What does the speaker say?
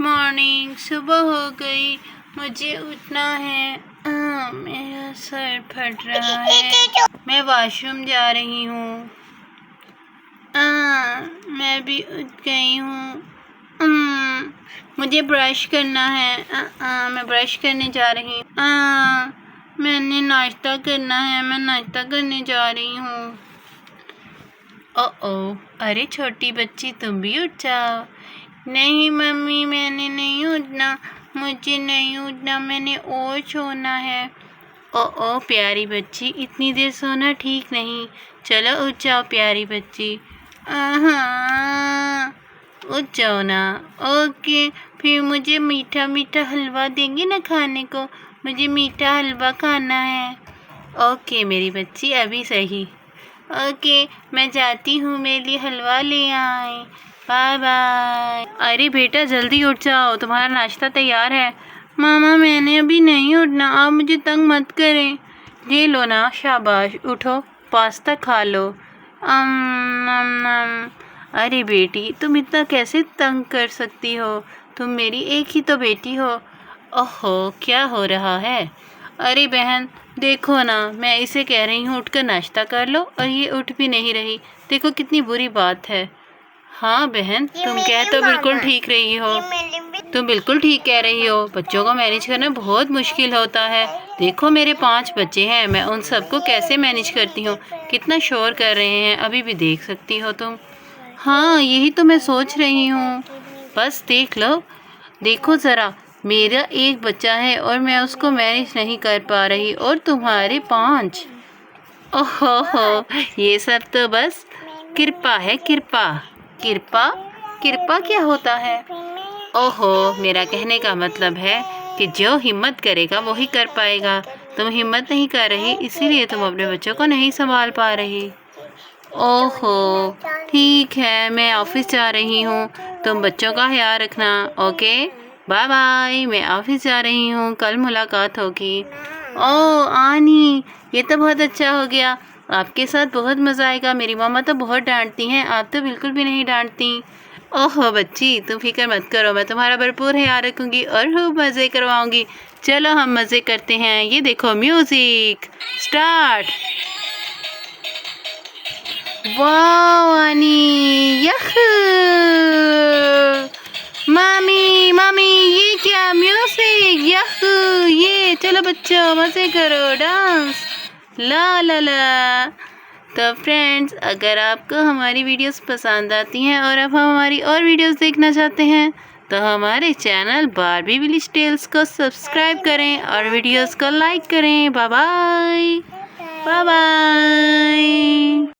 Morning, सुबह हो गई, मुझे उठना है। मेरा सर फट रहा है, मैं वॉशरूम जा रही हूँ। मैं भी उठ गई हूँ। मुझे ब्रश करना है। मैं ब्रश करने जा रही हूँ। मैंने नाश्ता करना है, मैं नाश्ता करने जा रही हूँ। ओ, अरे छोटी बच्ची, तुम भी उठ जाओ। नहीं मम्मी, मैंने नहीं उठना, मुझे नहीं उठना, मैंने और सोना है। ओ प्यारी बच्ची, इतनी देर सोना ठीक नहीं। चलो उठ जाओ प्यारी बच्ची। उठ जाओ ना। ओके, फिर मुझे मीठा मीठा हलवा देंगे ना खाने को? मुझे मीठा हलवा खाना है। ओके मेरी बच्ची, अभी सही। ओके, मैं जाती हूँ, मेरे लिए हलवा ले आए। Bye bye. अरे बेटा जल्दी उठ जाओ, तुम्हारा नाश्ता तैयार है। मामा मैंने अभी नहीं उठना, आप मुझे तंग मत करें। ये लो ना, शाबाश, उठो, पास्ता खा लो। अरे बेटी, तुम इतना कैसे तंग कर सकती हो? तुम मेरी एक ही तो बेटी हो। ओहो, क्या हो रहा है? अरे बहन देखो ना, मैं इसे कह रही हूँ उठकर नाश्ता कर लो, और ये उठ भी नहीं रही। देखो कितनी बुरी बात है। हाँ बहन, तुम कह तो बिल्कुल ठीक रही हो। तुम बिल्कुल ठीक कह रही हो, बच्चों को मैनेज करना बहुत मुश्किल होता है। देखो मेरे 5 बच्चे हैं, मैं उन सबको कैसे मैनेज करती हूँ। कितना शोर कर रहे हैं, अभी भी देख सकती हो तुम। हाँ, यही तो मैं सोच रही हूँ। बस देख लो, देखो ज़रा, मेरा एक बच्चा है और मैं उसको मैनेज नहीं कर पा रही, और तुम्हारे 5। ओहो, ये सब तो बस कृपा है, कृपा। कृपा? कृपा क्या होता है? ओहो, मेरा कहने का मतलब है कि जो हिम्मत करेगा वो ही कर पाएगा। तुम हिम्मत नहीं कर रही, इसीलिए तुम अपने बच्चों को नहीं संभाल पा रही। ओहो, ठीक है, मैं ऑफिस जा रही हूँ, तुम बच्चों का ख्याल रखना। ओके, बाय बाय, मैं ऑफिस जा रही हूँ, कल मुलाकात होगी। ओह आनी, ये तो बहुत अच्छा हो गया, आपके साथ बहुत मज़ा आएगा। मेरी मामा तो बहुत डांटती हैं, आप तो बिल्कुल भी नहीं डांटती। ओहो बच्ची, तुम फिक्र मत करो, मैं तुम्हारा भरपूर ख्याल रखूँगी और खूब मज़े करवाऊँगी। चलो हम मज़े करते हैं। ये देखो, म्यूज़िक स्टार्ट। वाह आनी, यहू! मामी मामी, ये क्या म्यूजिक, यहू! ये चलो बच्चों मज़े करो, डांस, ला ला ला। तो फ्रेंड्स, अगर आपको हमारी वीडियोस पसंद आती हैं और आप हमारी और वीडियोस देखना चाहते हैं, तो हमारे चैनल बारबी विलेज टेल्स को सब्सक्राइब करें और वीडियोस को लाइक करें। Bye bye, bye bye.